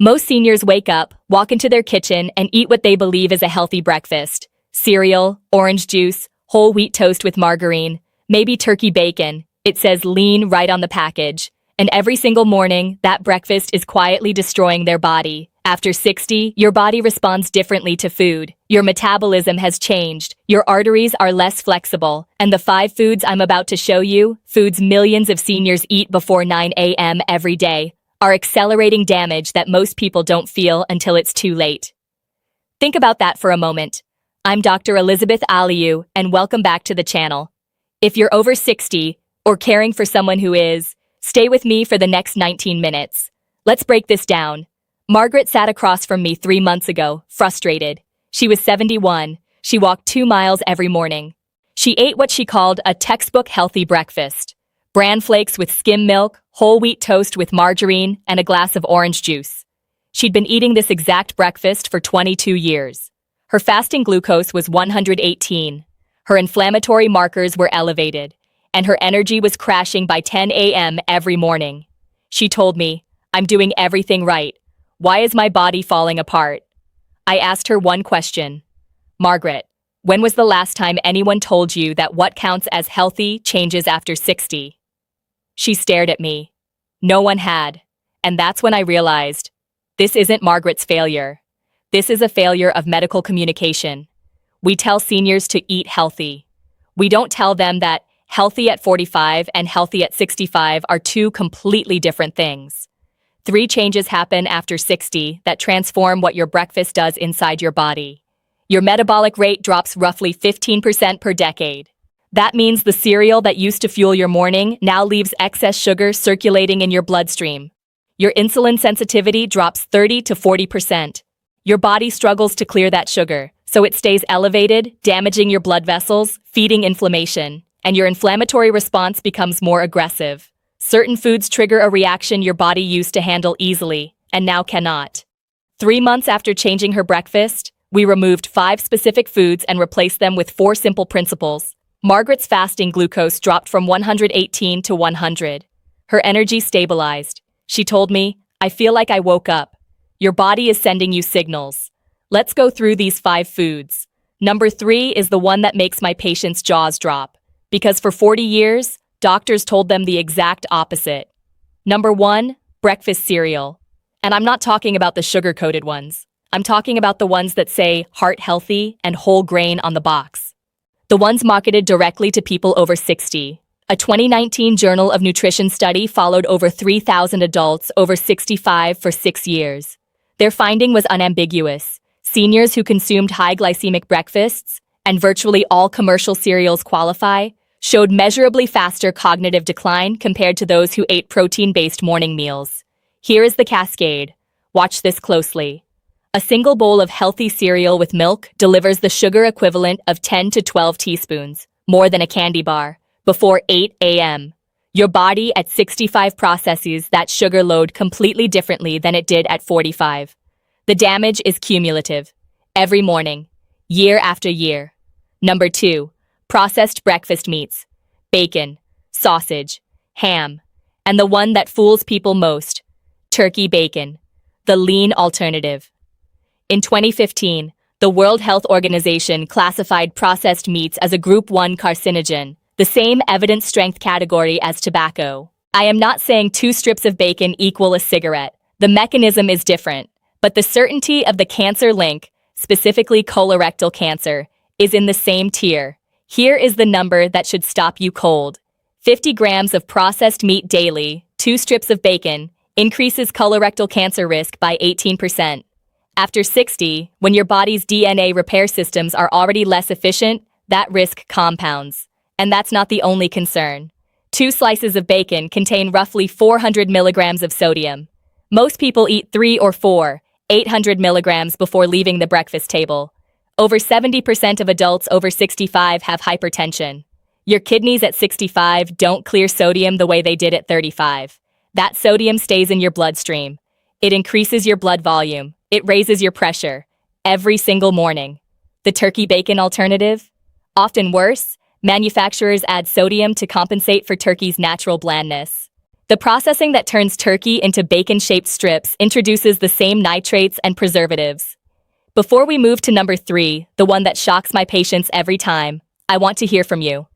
Most seniors wake up, walk into their kitchen, and eat what they believe is a healthy breakfast. Cereal, orange juice, whole wheat toast with margarine, maybe turkey bacon. It says lean right on the package. And every single morning, that breakfast is quietly destroying their body. After 60, your body responds differently to food. Your metabolism has changed, your arteries are less flexible, and the 5 foods I'm about to show you, foods millions of seniors eat before 9 a.m. every day, are accelerating damage that most people don't feel until it's too late. Think about that for a moment. I'm Dr. Elizabeth Aliu, and welcome back to the channel. If you're over 60, or caring for someone who is, stay with me for the next 19 minutes. Let's break this down. Margaret sat across from me 3 months ago, frustrated. She was 71. She walked 2 miles every morning. She ate what she called a textbook healthy breakfast. Bran flakes with skim milk, whole wheat toast with margarine, and a glass of orange juice. She'd been eating this exact breakfast for 22 years. Her fasting glucose was 118. Her inflammatory markers were elevated, and her energy was crashing by 10 a.m. every morning. She told me, "I'm doing everything right. Why is my body falling apart?" I asked her one question. "Margaret, when was the last time anyone told you that what counts as healthy changes after 60? She stared at me. No one had. And that's when I realized, this isn't Margaret's failure. This is a failure of medical communication. We tell seniors to eat healthy. We don't tell them that healthy at 45 and healthy at 65 are 2 completely different things. 3 changes happen after 60 that transform what your breakfast does inside your body. Your metabolic rate drops roughly 15% per decade. That means the cereal that used to fuel your morning now leaves excess sugar circulating in your bloodstream. Your insulin sensitivity drops 30 to 40%. Your body struggles to clear that sugar, so it stays elevated, damaging your blood vessels, feeding inflammation, and your inflammatory response becomes more aggressive. Certain foods trigger a reaction your body used to handle easily, and now cannot. 3 months after changing her breakfast, we removed 5 specific foods and replaced them with 4 simple principles. Margaret's fasting glucose dropped from 118 to 100. Her energy stabilized. She told me, "I feel like I woke up. Your body is sending you signals." Let's go through these 5 foods. Number 3 is the one that makes my patients' jaws drop. Because for 40 years, doctors told them the exact opposite. Number 1, breakfast cereal. And I'm not talking about the sugar-coated ones. I'm talking about the ones that say heart healthy and whole grain on the box. The ones marketed directly to people over 60. A 2019 Journal of Nutrition study followed over 3,000 adults over 65 for 6 years. Their finding was unambiguous. Seniors who consumed high glycemic breakfasts, and virtually all commercial cereals qualify, showed measurably faster cognitive decline compared to those who ate protein-based morning meals. Here is the cascade. Watch this closely. A single bowl of healthy cereal with milk delivers the sugar equivalent of 10 to 12 teaspoons, more than a candy bar, before 8 a.m. Your body at 65 processes that sugar load completely differently than it did at 45. The damage is cumulative. Every morning, year after year. Number 2. Processed breakfast meats, bacon, sausage, ham, and the one that fools people most, turkey bacon, the lean alternative. In 2015, the World Health Organization classified processed meats as a Group 1 carcinogen, the same evidence strength category as tobacco. I am not saying 2 strips of bacon equal a cigarette. The mechanism is different, but the certainty of the cancer link, specifically colorectal cancer, is in the same tier. Here is the number that should stop you cold. 50 grams of processed meat daily, 2 strips of bacon, increases colorectal cancer risk by 18%. After 60, when your body's DNA repair systems are already less efficient, that risk compounds. And that's not the only concern. 2 slices of bacon contain roughly 400 milligrams of sodium. Most people eat 3 or 4, 800 milligrams before leaving the breakfast table. Over 70% of adults over 65 have hypertension. Your kidneys at 65 don't clear sodium the way they did at 35. That sodium stays in your bloodstream. It increases your blood volume. It raises your pressure. Every single morning. The turkey bacon alternative? Often worse, manufacturers add sodium to compensate for turkey's natural blandness. The processing that turns turkey into bacon-shaped strips introduces the same nitrates and preservatives. Before we move to number 3, the one that shocks my patients every time, I want to hear from you.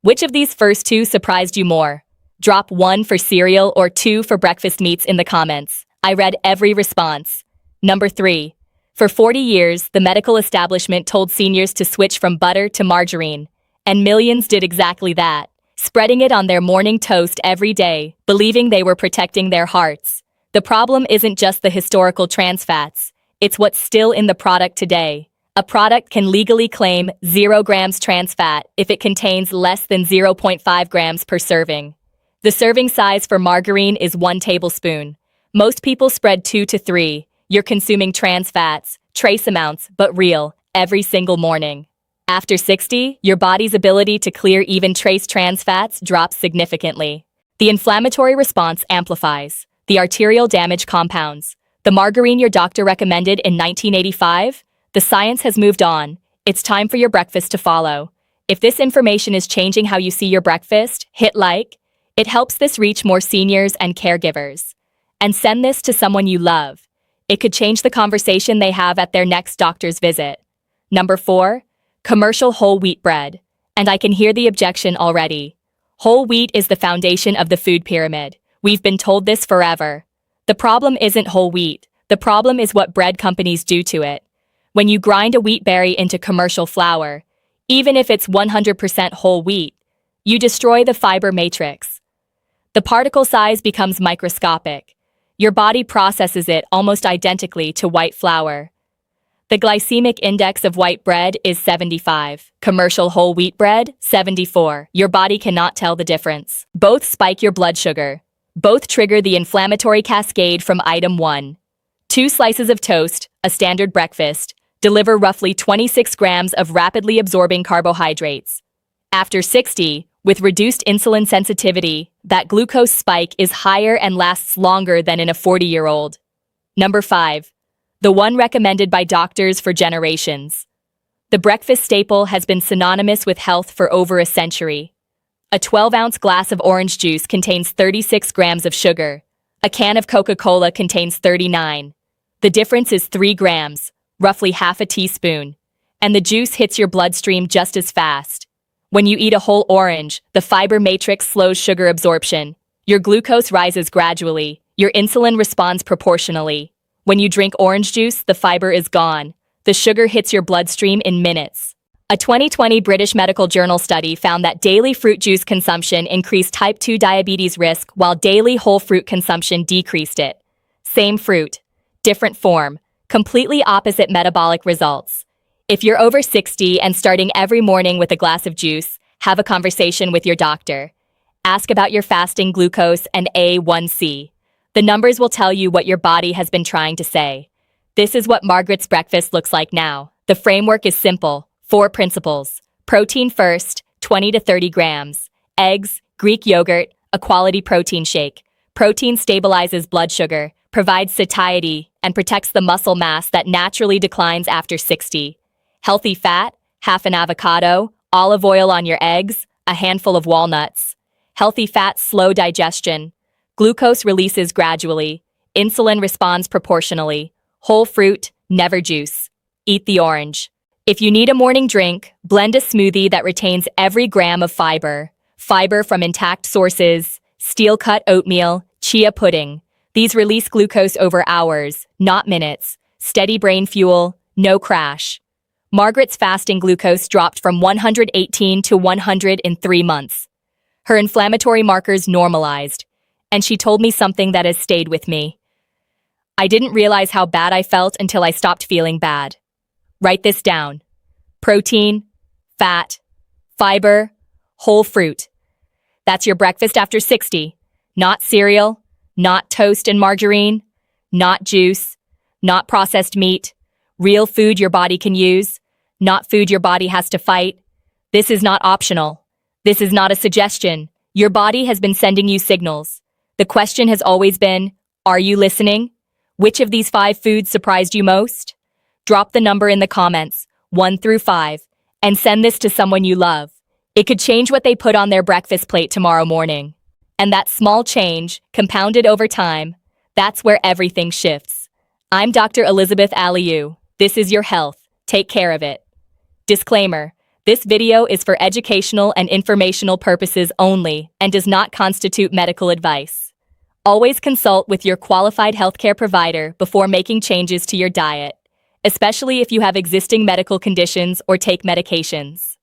Which of these first two surprised you more? Drop 1 for cereal or 2 for breakfast meats in the comments. I read every response. Number 3. For 40 years, the medical establishment told seniors to switch from butter to margarine. And millions did exactly that, spreading it on their morning toast every day, believing they were protecting their hearts. The problem isn't just the historical trans fats. It's what's still in the product today. A product can legally claim 0 grams trans fat if it contains less than 0.5 grams per serving. The serving size for margarine is 1 tablespoon. Most people spread 2 to 3. You're consuming trans fats, trace amounts, but real, every single morning. After 60, your body's ability to clear even trace trans fats drops significantly. The inflammatory response amplifies. The arterial damage compounds. The margarine your doctor recommended in 1985? The science has moved on. It's time for your breakfast to follow. If this information is changing how you see your breakfast, hit like. It helps this reach more seniors and caregivers. And send this to someone you love. It could change the conversation they have at their next doctor's visit. Number 4. Commercial whole wheat bread. And I can hear the objection already. Whole wheat is the foundation of the food pyramid. We've been told this forever. The problem isn't whole wheat. The problem is what bread companies do to it. When you grind a wheat berry into commercial flour, even if it's 100% whole wheat, you destroy the fiber matrix. The particle size becomes microscopic. Your body processes it almost identically to white flour. The glycemic index of white bread is 75. Commercial whole wheat bread, 74. Your body cannot tell the difference. Both spike your blood sugar. Both trigger the inflammatory cascade from item 1. 2 slices of toast, a standard breakfast, deliver roughly 26 grams of rapidly absorbing carbohydrates. After 60, with reduced insulin sensitivity, that glucose spike is higher and lasts longer than in a 40-year-old. Number 5. The one recommended by doctors for generations. The breakfast staple has been synonymous with health for over a century. A 12-ounce glass of orange juice contains 36 grams of sugar. A can of Coca-Cola contains 39. The difference is 3 grams, roughly half a teaspoon. And the juice hits your bloodstream just as fast. When you eat a whole orange, the fiber matrix slows sugar absorption. Your glucose rises gradually. Your insulin responds proportionally. When you drink orange juice, the fiber is gone. The sugar hits your bloodstream in minutes. A 2020 British Medical Journal study found that daily fruit juice consumption increased type 2 diabetes risk while daily whole fruit consumption decreased it. Same fruit, different form, completely opposite metabolic results. If you're over 60 and starting every morning with a glass of juice, have a conversation with your doctor. Ask about your fasting glucose and A1C. The numbers will tell you what your body has been trying to say. This is what Margaret's breakfast looks like now. The framework is simple. 4 principles. Protein first, 20 to 30 grams. Eggs, Greek yogurt, a quality protein shake. Protein stabilizes blood sugar, provides satiety, and protects the muscle mass that naturally declines after 60. Healthy fat, half an avocado, olive oil on your eggs, a handful of walnuts. Healthy fats slow digestion. Glucose releases gradually. Insulin responds proportionally. Whole fruit, never juice. Eat the orange. If you need a morning drink, blend a smoothie that retains every gram of fiber. Fiber from intact sources, steel-cut oatmeal, chia pudding. These release glucose over hours, not minutes. Steady brain fuel, no crash. Margaret's fasting glucose dropped from 118 to 100 in 3 months. Her inflammatory markers normalized, and she told me something that has stayed with me. I didn't realize how bad I felt until I stopped feeling bad. Write this down. Protein, fat, fiber, whole fruit. That's your breakfast after 60. Not cereal, not toast and margarine, not juice, not processed meat, real food your body can use, not food your body has to fight. This is not optional. This is not a suggestion. Your body has been sending you signals. The question has always been, are you listening? Which of these 5 foods surprised you most? Drop the number in the comments, 1 through 5, and send this to someone you love. It could change what they put on their breakfast plate tomorrow morning. And that small change, compounded over time, that's where everything shifts. I'm Dr. Elizabeth Aliu. This is your health. Take care of it. Disclaimer: this video is for educational and informational purposes only and does not constitute medical advice. Always consult with your qualified healthcare provider before making changes to your diet, especially if you have existing medical conditions or take medications.